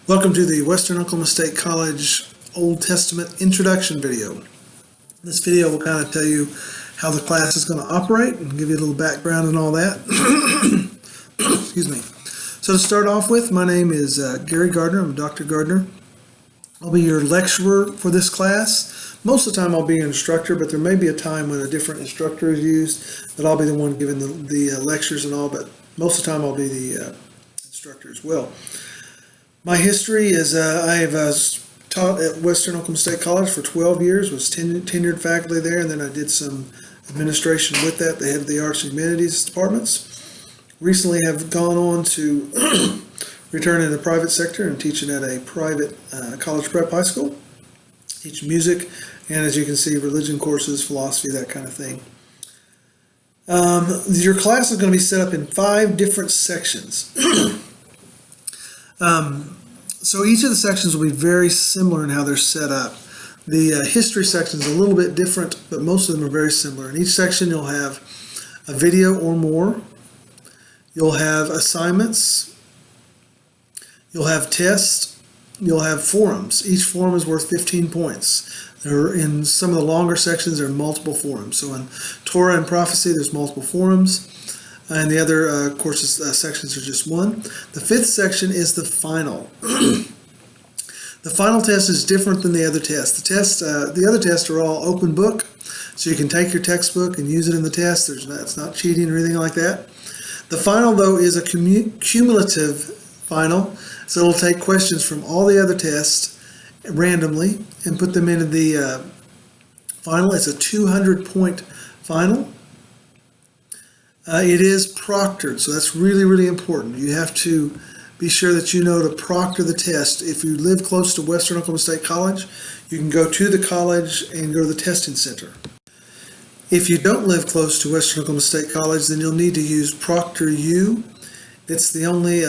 Welcome to the Western Oklahoma State College Old Testament introduction video. This video will kind of tell you how the class is going to operate and give you a little background and all that. Excuse me. So to start off with, my name is Gary Gardner. I'm Dr. Gardner. I'll be your lecturer for this class. Most of the time I'll be an instructor, but there may be a time when a different instructor is used that I'll be the one giving the lectures and all, but most of the time I'll be the instructor as well. My history is I have taught at Western Oklahoma State College for 12 years, was tenured faculty there, and then I did some administration with that, the head of the Arts and Humanities departments. Recently have gone on to return in the private sector and teaching at a private college prep high school. Teach music, and as you can see, religion courses, philosophy, that kind of thing. Your class is going to be set up in 5 different sections. So each of the sections will be very similar in how they're set up. The history section is a little bit different, but most of them are very similar. In each section you'll have a video or more. You'll have assignments. You'll have tests. You'll have forums. Each forum is worth 15 points. In some of the longer sections, there are multiple forums. So in Torah and Prophecy, there's multiple forums. And the other courses sections are just one. The 5th section is the final. The final test is different than the other tests. The other tests are all open book, so you can take your textbook and use it in the test. It's not cheating or anything like that. The final, though, is a cumulative final, so it'll take questions from all the other tests randomly and put them into the final. It's a 200-point final. It is proctored, so that's really, really important. You have to be sure that you know to proctor the test. If you live close to Western Oklahoma State College, you can go to the college and go to the testing center. If you don't live close to Western Oklahoma State College, then you'll need to use ProctorU. It's the only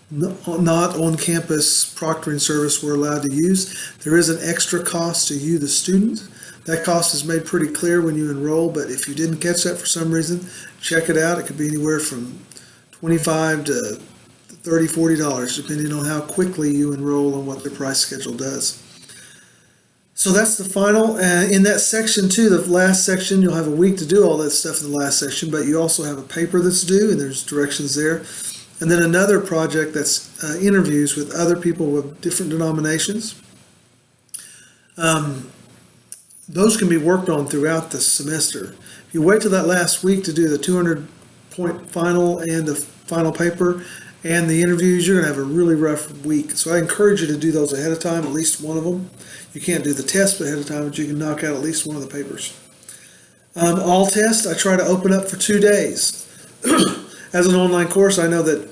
not on-campus proctoring service we're allowed to use. There is an extra cost to you, the student. That cost is made pretty clear when you enroll, but if you didn't catch that for some reason, check it out. It could be anywhere from $25 to $30, $40, depending on how quickly you enroll and what their price schedule does. So that's the final. In that section too, the last section, you'll have a week to do all that stuff in the last section, but you also have a paper that's due, and there's directions there. And then another project that's interviews with other people with different denominations. Those can be worked on throughout the semester. If you wait till that last week to do the 200-point final and the final paper and the interviews, you're going to have a really rough week. So I encourage you to do those ahead of time, at least one of them. You can't do the test ahead of time, but you can knock out at least one of the papers. All tests, I try to open up for 2 days. As an online course, I know that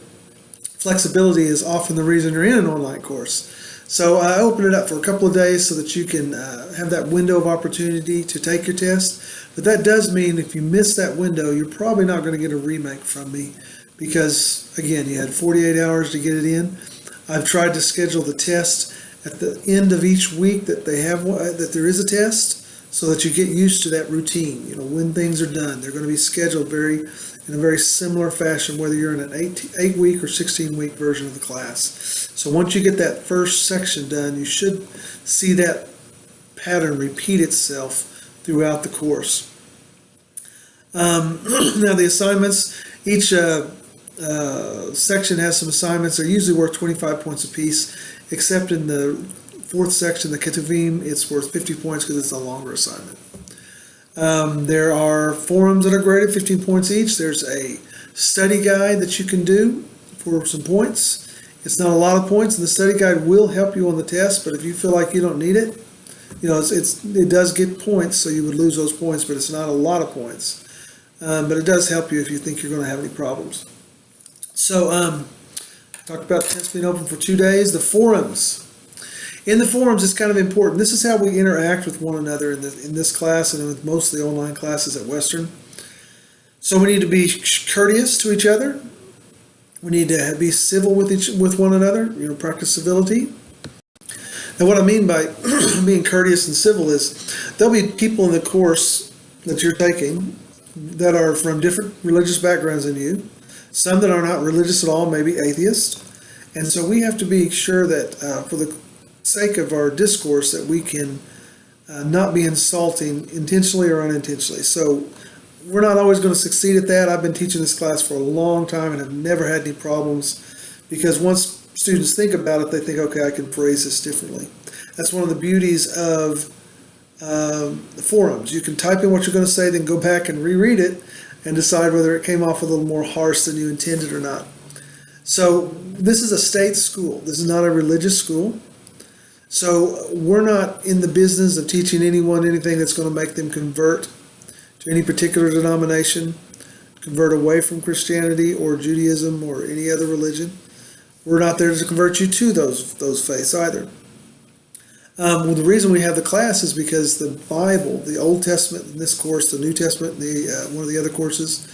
flexibility is often the reason you're in an online course. So I open it up for a couple of days so that you can have that window of opportunity to take your test. But that does mean if you miss that window, you're probably not going to get a remake from me because, again, you had 48 hours to get it in. I've tried to schedule the test at the end of each week that that there is a test so that you get used to that routine. You know, when things are done, they're going to be scheduled in a very similar fashion, whether you're in an 8-week or 16-week version of the class. So once you get that first section done, you should see that pattern repeat itself throughout the course. Now the assignments, each section has some assignments. They're usually worth 25 points apiece, except in the 4th section, the Ketuvim, it's worth 50 points because it's a longer assignment. There are forums that are graded 15 points each. There's a study guide that you can do for some points. It's not a lot of points, and the study guide will help you on the test, but if you feel like you don't need it, you know, it does get points, so you would lose those points, but it's not a lot of points. But it does help you if you think you're going to have any problems. So, talked about tests being open for 2 days. The forums. In the forums, it's kind of important. This is how we interact with one another in this class and with most of the online classes at Western. So we need to be courteous to each other. We need to be civil with one another, you know, practice civility. And what I mean by being courteous and civil is there'll be people in the course that you're taking that are from different religious backgrounds than you, some that are not religious at all, maybe atheist, And so we have to be sure that for the sake of our discourse that we can not be insulting intentionally or unintentionally. So we're not always going to succeed at that. I've been teaching this class for a long time and have never had any problems, because once students think about it, they think, okay, I can phrase this differently. That's one of the beauties of the forums. You can type in what you're going to say, then go back and reread it and decide whether it came off a little more harsh than you intended or not. So this is a state school. This is not a religious school. So we're not in the business of teaching anyone anything that's going to make them convert to any particular denomination, convert away from Christianity or Judaism or any other religion. We're not there to convert you to those faiths either. Well, the reason we have the class is because the Bible, the Old Testament in this course, the New Testament, one of the other courses,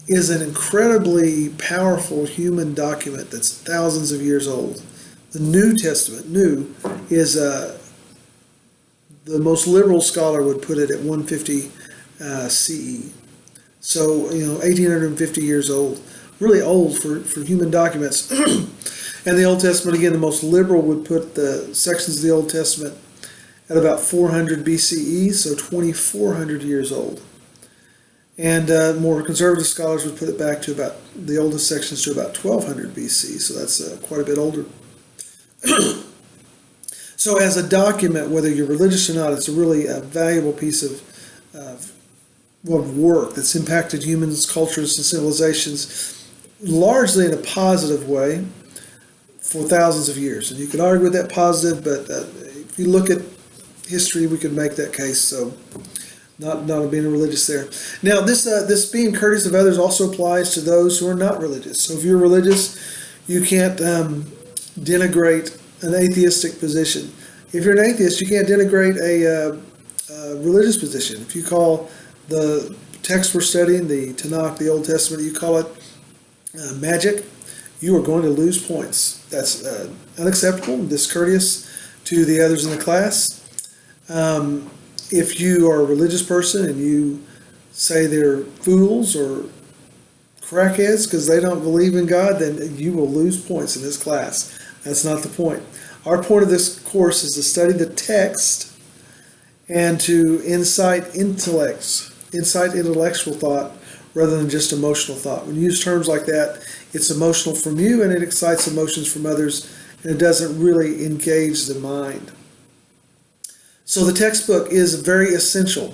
is an incredibly powerful human document that's thousands of years old. The New Testament, is the most liberal scholar would put it at 150 CE. So, 1,850 years old. Really old for human documents. And the Old Testament, again, the most liberal would put the sections of the Old Testament at about 400 BCE, so 2,400 years old. And more conservative scholars would put it back to about the oldest sections to about 1,200 BC, so that's quite a bit older. So as a document, whether you're religious or not, it's a really valuable piece of work that's impacted humans, cultures, and civilizations largely in a positive way for thousands of years. And you could argue with that positive, but if you look at history, we could make that case. So not being religious there. Now, this being courteous of others also applies to those who are not religious. So if you're religious, you can't denigrate an atheistic position. If you're an atheist, you can't denigrate a religious position. If you call the text we're studying, the Tanakh, the Old Testament, you call it magic, you are going to lose points. That's unacceptable and discourteous to the others in the class. If you are a religious person and you say they're fools or crackheads because they don't believe in God, then you will lose points in this class. That's not the point. Our point of this course is to study the text and to incite intellectual thought rather than just emotional thought. When you use terms like that, it's emotional from you and it excites emotions from others, and it doesn't really engage the mind. So the textbook is very essential.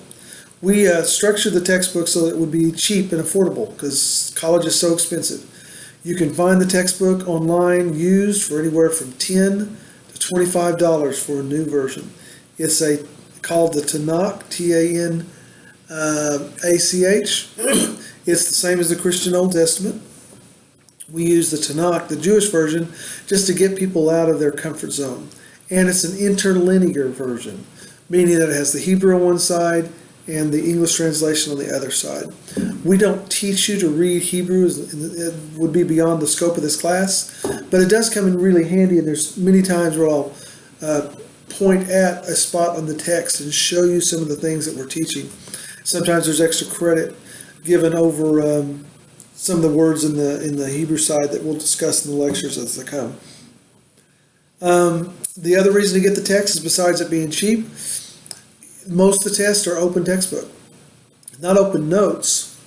We structured the textbook so that it would be cheap and affordable because college is so expensive. You can find the textbook online used for anywhere from $10 to $25 for a new version. It's called the Tanakh, T-A-N-A-C-H. It's the same as the Christian Old Testament. We use the Tanakh, the Jewish version, just to get people out of their comfort zone. And it's an interlinear version, meaning that it has the Hebrew on one side and the English translation on the other side. We don't teach you to read Hebrew. It would be beyond the scope of this class, but it does come in really handy, and there's many times where I'll point at a spot on the text and show you some of the things that we're teaching. Sometimes there's extra credit given over some of the words in the Hebrew side that we'll discuss in the lectures as they come. The other reason to get the text is, besides it being cheap, most of the tests are open textbook. Not open notes,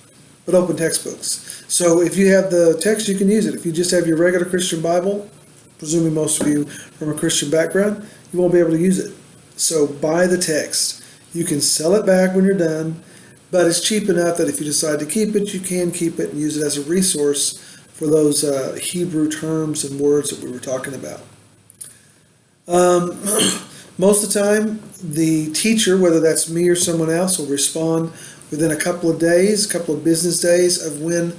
but open textbooks. So if you have the text, you can use it. If you just have your regular Christian Bible, presuming most of you from a Christian background, you won't be able to use it. So buy the text. You can sell it back when you're done, but it's cheap enough that if you decide to keep it, you can keep it and use it as a resource for those Hebrew terms and words that we were talking about. Most of the time, the teacher, whether that's me or someone else, will respond within a couple of days, a couple of business days of when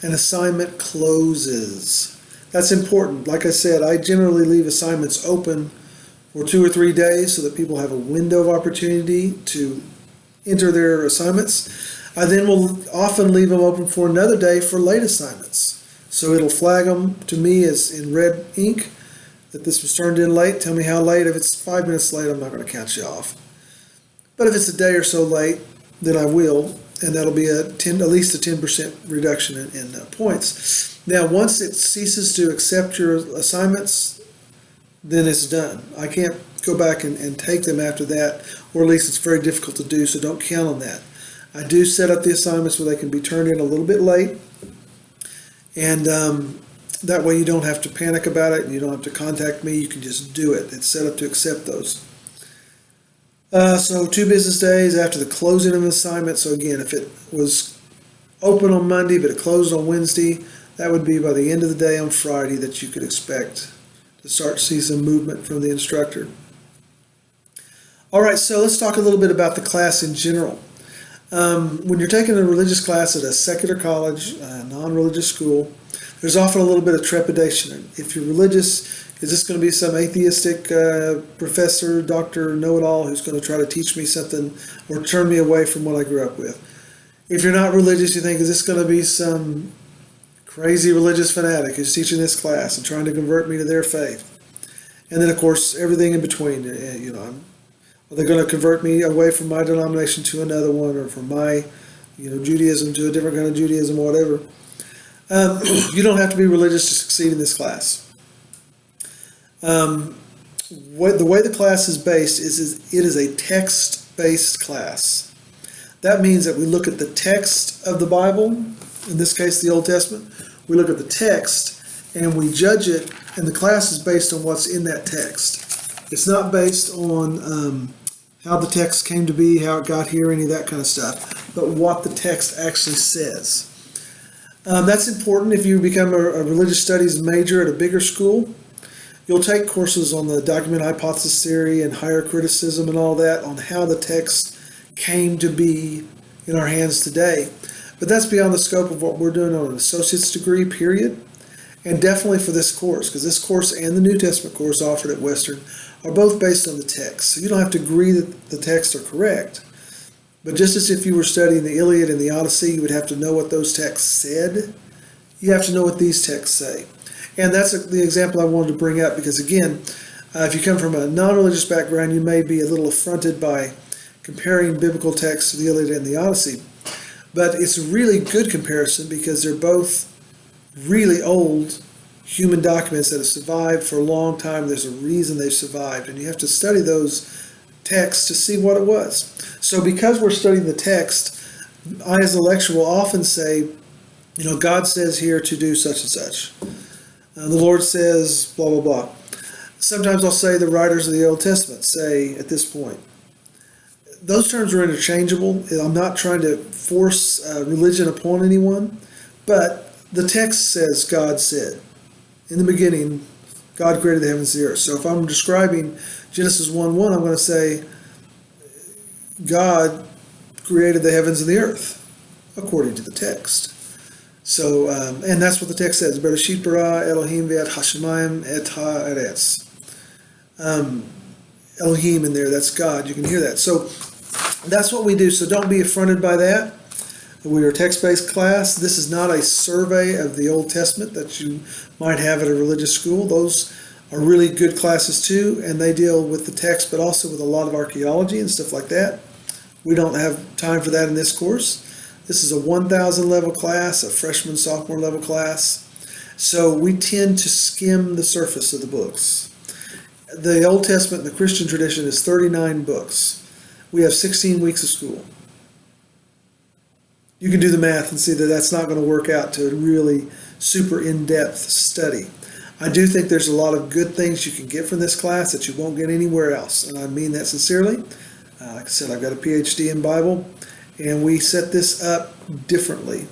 an assignment closes. That's important. Like I said, I generally leave assignments open for 2 or 3 days so that people have a window of opportunity to enter their assignments. I then will often leave them open for another day for late assignments. So it'll flag them to me as in red ink that this was turned in late. Tell me how late. If it's 5 minutes late, I'm not going to count you off. But if it's a day or so late, then I will, and that'll be at least a 10% reduction in points. Now, once it ceases to accept your assignments, then it's done. I can't go back and take them after that, or at least it's very difficult to do, so don't count on that. I do set up the assignments where they can be turned in a little bit late, and that way you don't have to panic about it, and you don't have to contact me. You can just do it. It's set up to accept those. So 2 business days after the closing of an assignment. So again, if it was open on Monday but it closed on Wednesday, that would be by the end of the day on Friday that you could expect to start to see some movement from the instructor. All right, so let's talk a little bit about the class in general. When you're taking a religious class at a secular college, a non-religious school, there's often a little bit of trepidation. If you're religious, is this going to be some atheistic professor, doctor, know-it-all who's going to try to teach me something or turn me away from what I grew up with? If you're not religious, you think, is this going to be some crazy religious fanatic who's teaching this class and trying to convert me to their faith? And then, of course, everything in between. Are they going to convert me away from my denomination to another one, or from my, Judaism to a different kind of Judaism, or whatever? You don't have to be religious to succeed in this class. The way the class is based is it is a text-based class. That means that we look at the text of the Bible, in this case the Old Testament. We look at the text and we judge it, and the class is based on what's in that text. It's not based on how the text came to be, how it got here, any of that kind of stuff, but what the text actually says. That's important if you become a religious studies major at a bigger school. You'll take courses on the document hypothesis theory and higher criticism and all that, on how the text came to be in our hands today. But that's beyond the scope of what we're doing on an associate's degree, period. And definitely for this course, because this course and the New Testament course offered at Western are both based on the text. So you don't have to agree that the texts are correct. But just as if you were studying the Iliad and the Odyssey, you would have to know what those texts said. You have to know what these texts say. And that's the example I wanted to bring up, because again, if you come from a non-religious background, you may be a little affronted by comparing biblical texts to the Iliad and the Odyssey. But it's a really good comparison, because they're both really old human documents that have survived for a long time. There's a reason they've survived, and you have to study those texts to see what it was. So because we're studying the text, I as a lecturer will often say, God says here to do such and such. The Lord says blah, blah, blah. Sometimes I'll say the writers of the Old Testament say at this point. Those terms are interchangeable. I'm not trying to force religion upon anyone, but the text says God said. In the beginning, God created the heavens and the earth. So if I'm describing Genesis 1:1, I'm going to say God created the heavens and the earth, according to the text. So, and that's what the text says. Bereshit bara Elohim ve'et hashamayim et ha'eretz. Elohim in there, that's God. You can hear that. So that's what we do. So don't be affronted by that. We are a text-based class. This is not a survey of the Old Testament that you might have at a religious school. Those are really good classes too, and they deal with the text, but also with a lot of archaeology and stuff like that. We don't have time for that in this course. This is a 1,000 level class, a freshman, sophomore level class. So we tend to skim the surface of the books. The Old Testament, the Christian tradition, is 39 books. We have 16 weeks of school. You can do the math and see that that's not going to work out to a really super in-depth study. I do think there's a lot of good things you can get from this class that you won't get anywhere else, and I mean that sincerely. Like I said, I've got a PhD in Bible, and we set this up differently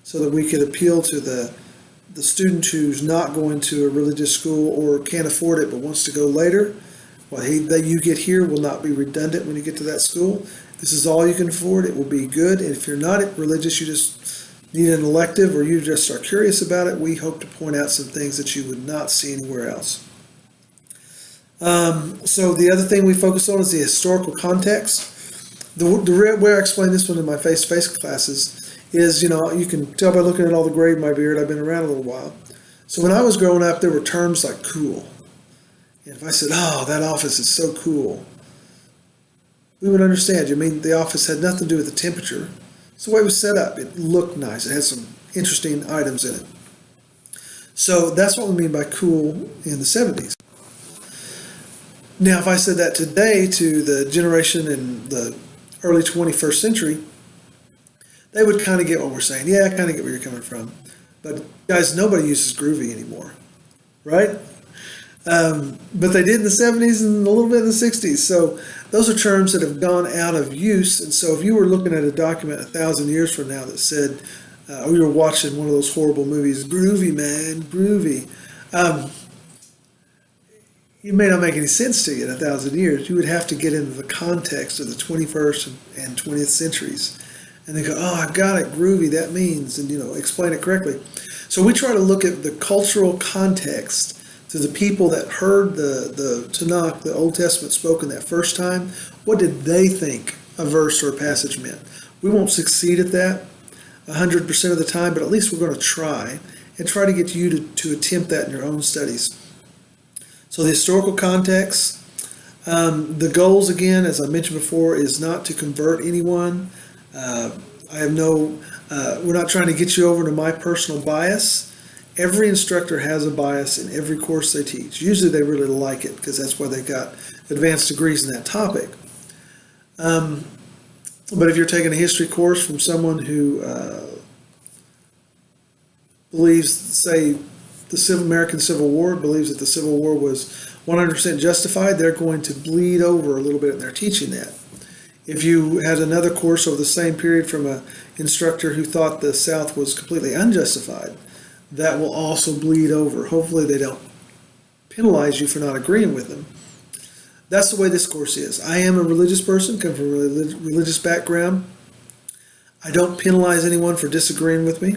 so that we could appeal to the student who's not going to a religious school or can't afford it but wants to go later. What you get here will not be redundant when you get to that school. This is all you can afford. It will be good. And if you're not religious, you just need an elective, or you just are curious about it, we hope to point out some things that you would not see anywhere else. So the other thing we focus on is the historical context. The way I explain this one in my face-to-face classes is, you can tell by looking at all the gray in my beard, I've been around a little while. So when I was growing up, there were terms like cool. And if I said, oh, that office is so cool, we would understand. You mean the office had nothing to do with the temperature. It's the way it was set up. It looked nice. It had some interesting items in it. So that's what we mean by cool in the 70s. Now, if I said that today to the generation in the early 21st century, they would kind of get what we're saying. Yeah, I kind of get where you're coming from. But guys, nobody uses groovy anymore, right? But they did in the 70s and a little bit in the 60s. So those are terms that have gone out of use. And so if you were looking at a document 1,000 years from now that said, we were watching one of those horrible movies, groovy, man, groovy, it may not make any sense to you in 1,000 years. You would have to get into the context of the 21st and 20th centuries. And they go, oh, I got it, groovy, that means, and explain it correctly. So we try to look at the cultural context to the people that heard the Tanakh, the Old Testament spoken that first time. What did they think a verse or a passage meant? We won't succeed at that 100% of the time, but at least we're going to try and try to get you to attempt that in your own studies. So the historical context, the goals, again, as I mentioned before, is not to convert anyone. We're not trying to get you over to my personal bias. Every instructor has a bias in every course they teach. Usually they really like it because that's why they got advanced degrees in that topic. But if you're taking a history course from someone who believes, say, the American Civil War, believes that the Civil War was 100% justified, they're going to bleed over a little bit in their teaching that. If you had another course over the same period from an instructor who thought the South was completely unjustified, that will also bleed over. Hopefully they don't penalize you for not agreeing with them. That's the way this course is. I am a religious person, come from a religious background. I don't penalize anyone for disagreeing with me.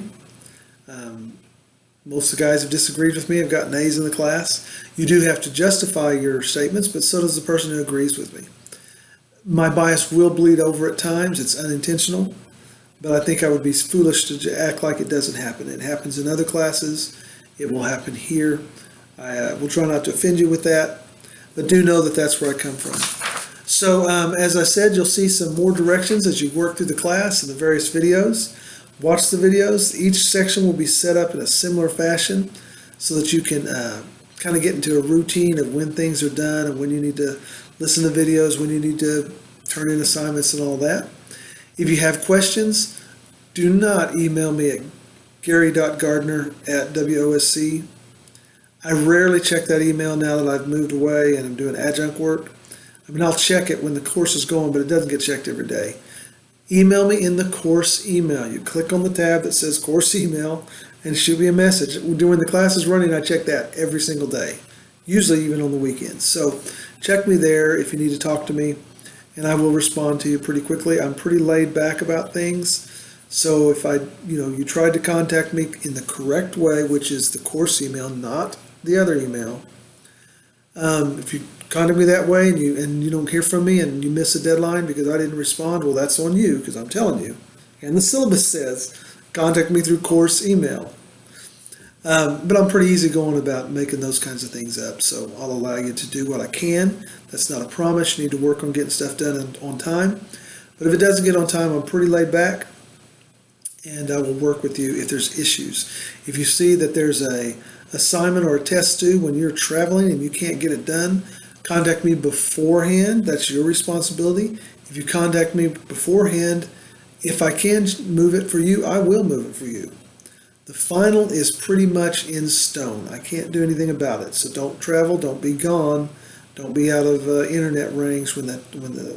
Most of the guys have disagreed with me. I've gotten A's in the class. You do have to justify your statements, but so does the person who agrees with me. My bias will bleed over at times. It's unintentional, but I think I would be foolish to act like it doesn't happen. It happens in other classes. It will happen here. I will try not to offend you with that, but do know that that's where I come from. So as I said, you'll see some more directions as you work through the class and the various videos. Watch the videos. Each section will be set up in a similar fashion so that you can kind of get into a routine of when things are done and when you need to listen to videos, when you need to turn in assignments and all that. If you have questions, do not email me at gary.gardner@WOSC. I rarely check that email now that I've moved away and I'm doing adjunct work. I mean, I'll check it when the course is going, but it doesn't get checked every day. Email me in the course email. You click on the tab that says course email and shoot me a message. When the class is running, I check that every single day, usually even on the weekends. So check me there if you need to talk to me, and I will respond to you pretty quickly. I'm pretty laid back about things. So if you tried to contact me in the correct way, which is the course email, not the other email. If you contact me that way and you don't hear from me and you miss a deadline because I didn't respond, well, that's on you because I'm telling you. And the syllabus says contact me through course email. But I'm pretty easygoing about making those kinds of things up, so I'll allow you to do what I can. That's not a promise. You need to work on getting stuff done on time. But if it doesn't get on time, I'm pretty laid back, and I will work with you if there's issues. If you see that there's a assignment or a test due when you're traveling and you can't get it done, contact me beforehand. That's your responsibility. If you contact me beforehand, if I can move it for you, I will move it for you. The final is pretty much in stone. I can't do anything about it. So don't travel, don't be gone, don't be out of internet rings when the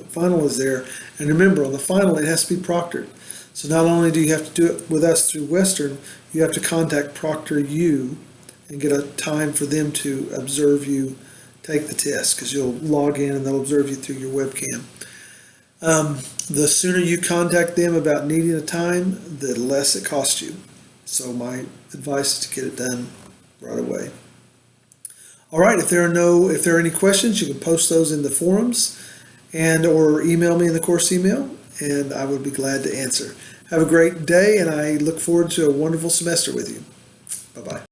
final is there. And remember, on the final, it has to be proctored. So not only do you have to do it with us through Western, you have to contact Proctor U and get a time for them to observe you take the test, because you'll log in and they'll observe you through your webcam. The sooner you contact them about needing a time, the less it costs you. So my advice is to get it done right away. All right, if there are any questions, you can post those in the forums or email me in the course email, and I would be glad to answer. Have a great day, and I look forward to a wonderful semester with you. Bye-bye.